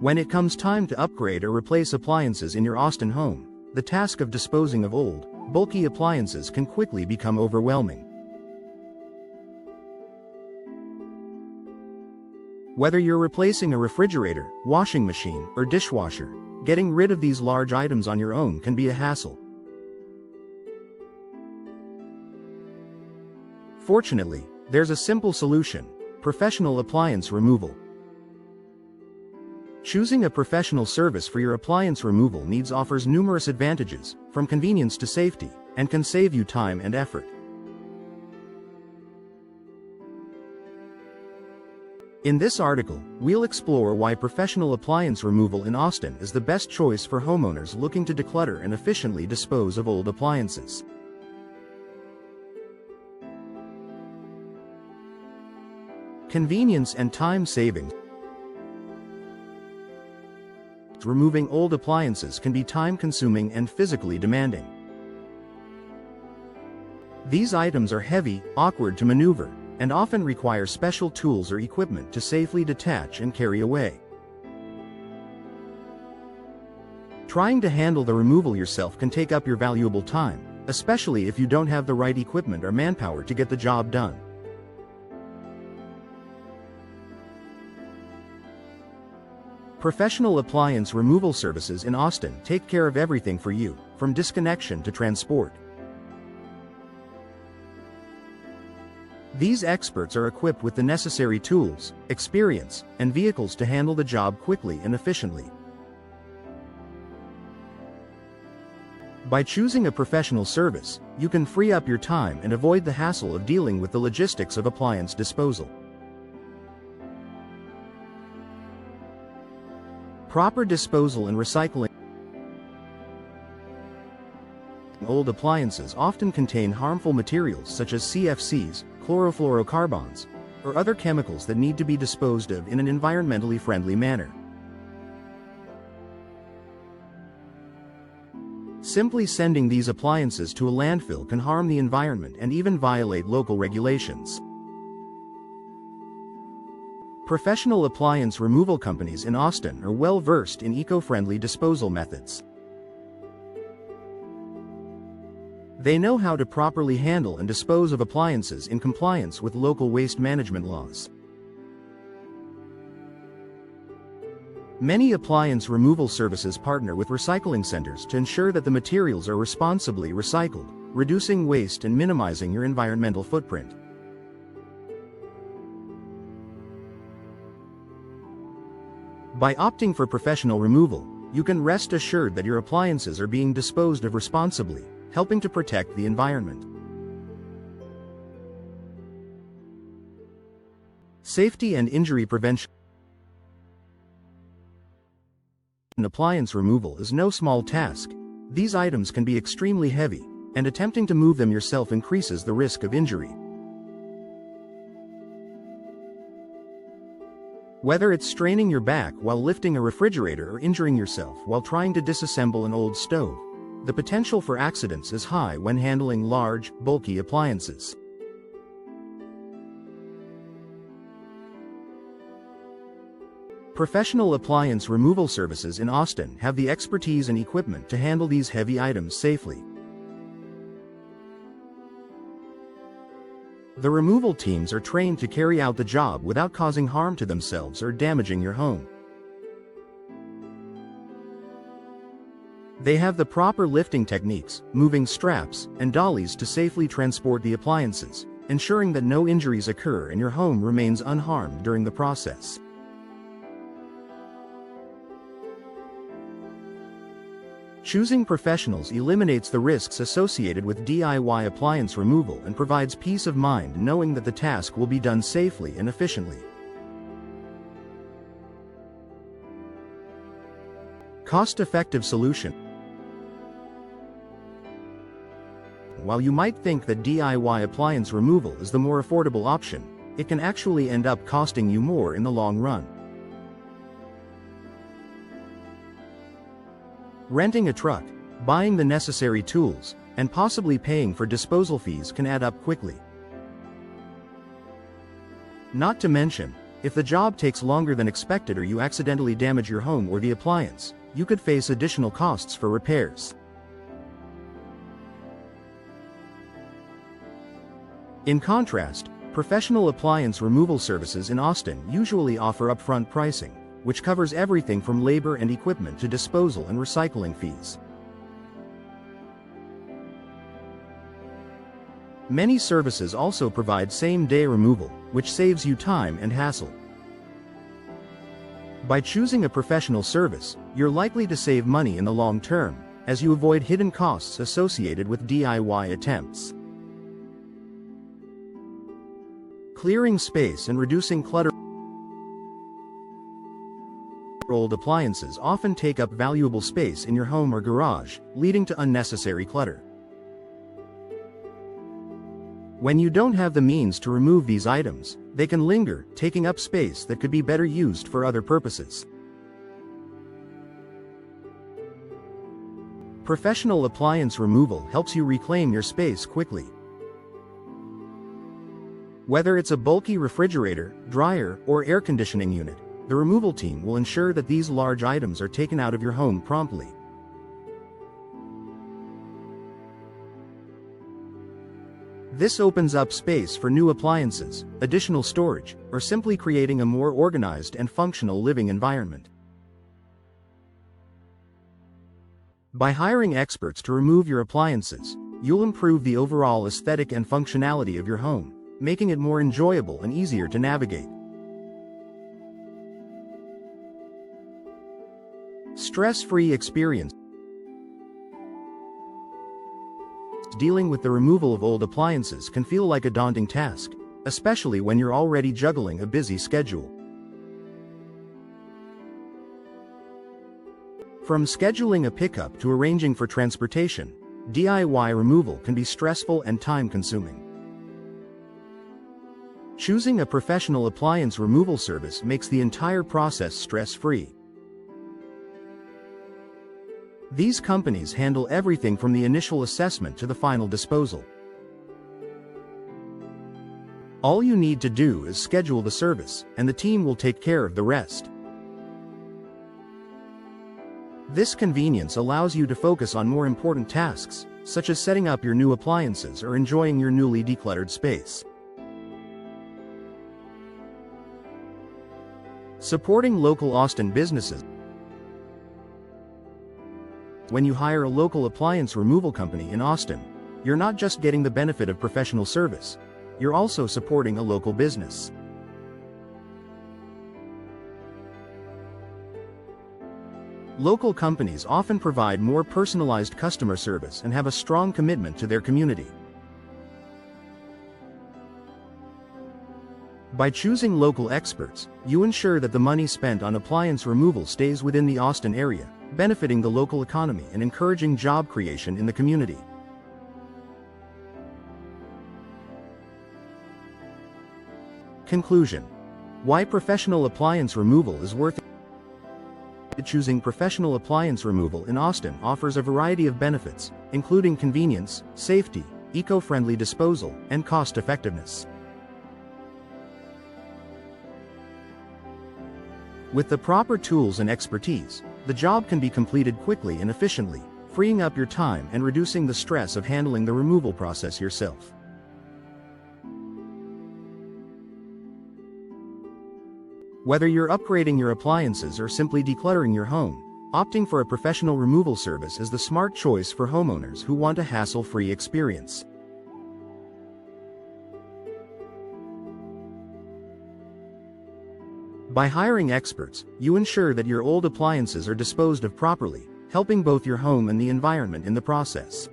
When it comes time to upgrade or replace appliances in your Austin home, the task of disposing of old, bulky appliances can quickly become overwhelming. Whether you're replacing a refrigerator, washing machine, or dishwasher, getting rid of these large items on your own can be a hassle. Fortunately, there's a simple solution: professional appliance removal. Choosing a professional service for your appliance removal needs offers numerous advantages, from convenience to safety, and can save you time and effort. In this article, we'll explore why professional appliance removal in Austin is the best choice for homeowners looking to declutter and efficiently dispose of old appliances. Convenience and time savings. Removing old appliances can be time-consuming and physically demanding. These items are heavy, awkward to maneuver, and often require special tools or equipment to safely detach and carry away. Trying to handle the removal yourself can take up your valuable time, especially if you don't have the right equipment or manpower to get the job done. Professional appliance removal services in Austin take care of everything for you, from disconnection to transport. These experts are equipped with the necessary tools, experience, and vehicles to handle the job quickly and efficiently. By choosing a professional service, you can free up your time and avoid the hassle of dealing with the logistics of appliance disposal. Proper disposal and recycling. Old appliances often contain harmful materials such as CFCs, chlorofluorocarbons, or other chemicals that need to be disposed of in an environmentally friendly manner. Simply sending these appliances to a landfill can harm the environment and even violate local regulations. Professional appliance removal companies in Austin are well versed in eco-friendly disposal methods. They know how to properly handle and dispose of appliances in compliance with local waste management laws. Many appliance removal services partner with recycling centers to ensure that the materials are responsibly recycled, reducing waste and minimizing your environmental footprint. By opting for professional removal, you can rest assured that your appliances are being disposed of responsibly, helping to protect the environment. Safety and injury prevention. Appliance removal is no small task. These items can be extremely heavy, and attempting to move them yourself increases the risk of injury. Whether it's straining your back while lifting a refrigerator or injuring yourself while trying to disassemble an old stove, the potential for accidents is high when handling large, bulky appliances. Professional appliance removal services in Austin have the expertise and equipment to handle these heavy items safely. The removal teams are trained to carry out the job without causing harm to themselves or damaging your home. They have the proper lifting techniques, moving straps, and dollies to safely transport the appliances, ensuring that no injuries occur and your home remains unharmed during the process. Choosing professionals eliminates the risks associated with DIY appliance removal and provides peace of mind knowing that the task will be done safely and efficiently. Cost-effective solution. While you might think that DIY appliance removal is the more affordable option, it can actually end up costing you more in the long run. Renting a truck, buying the necessary tools, and possibly paying for disposal fees can add up quickly. Not to mention, If the job takes longer than expected or you accidentally damage your home or the appliance, you could face additional costs for repairs. In contrast, professional appliance removal services in Austin usually offer upfront pricing, which covers everything from labor and equipment to disposal and recycling fees. Many services also provide same-day removal, which saves you time and hassle. By choosing a professional service, you're likely to save money in the long term, as you avoid hidden costs associated with DIY attempts. Clearing space and reducing clutter. Old appliances often take up valuable space in your home or garage, leading to unnecessary clutter. When you don't have the means to remove these items, they can linger, taking up space that could be better used for other purposes. Professional appliance removal helps you reclaim your space quickly. Whether it's a bulky refrigerator, dryer, or air conditioning unit, the removal team will ensure that these large items are taken out of your home promptly. This opens up space for new appliances, additional storage, or simply creating a more organized and functional living environment. By hiring experts to remove your appliances, you'll improve the overall aesthetic and functionality of your home, making it more enjoyable and easier to navigate. Stress-free experience. Dealing with the removal of old appliances can feel like a daunting task, especially when you're already juggling a busy schedule. From scheduling a pickup to arranging for transportation, DIY removal can be stressful and time-consuming. Choosing a professional appliance removal service makes the entire process stress-free. These companies handle everything from the initial assessment to the final disposal. All you need to do is schedule the service, and the team will take care of the rest. This convenience allows you to focus on more important tasks, such as setting up your new appliances or enjoying your newly decluttered space. Supporting local Austin businesses. When you hire a local appliance removal company in Austin, you're not just getting the benefit of professional service, you're also supporting a local business. Local companies often provide more personalized customer service and have a strong commitment to their community. By choosing local experts, you ensure that the money spent on appliance removal stays within the Austin area, benefiting the local economy and encouraging job creation in the community. Conclusion: why professional appliance removal is worth it. Choosing professional appliance removal in Austin offers a variety of benefits, including convenience, safety, eco-friendly disposal, and cost-effectiveness. With the proper tools and expertise, the job can be completed quickly and efficiently, freeing up your time and reducing the stress of handling the removal process yourself. Whether you're upgrading your appliances or simply decluttering your home, opting for a professional removal service is the smart choice for homeowners who want a hassle-free experience. By hiring experts, you ensure that your old appliances are disposed of properly, helping both your home and the environment in the process.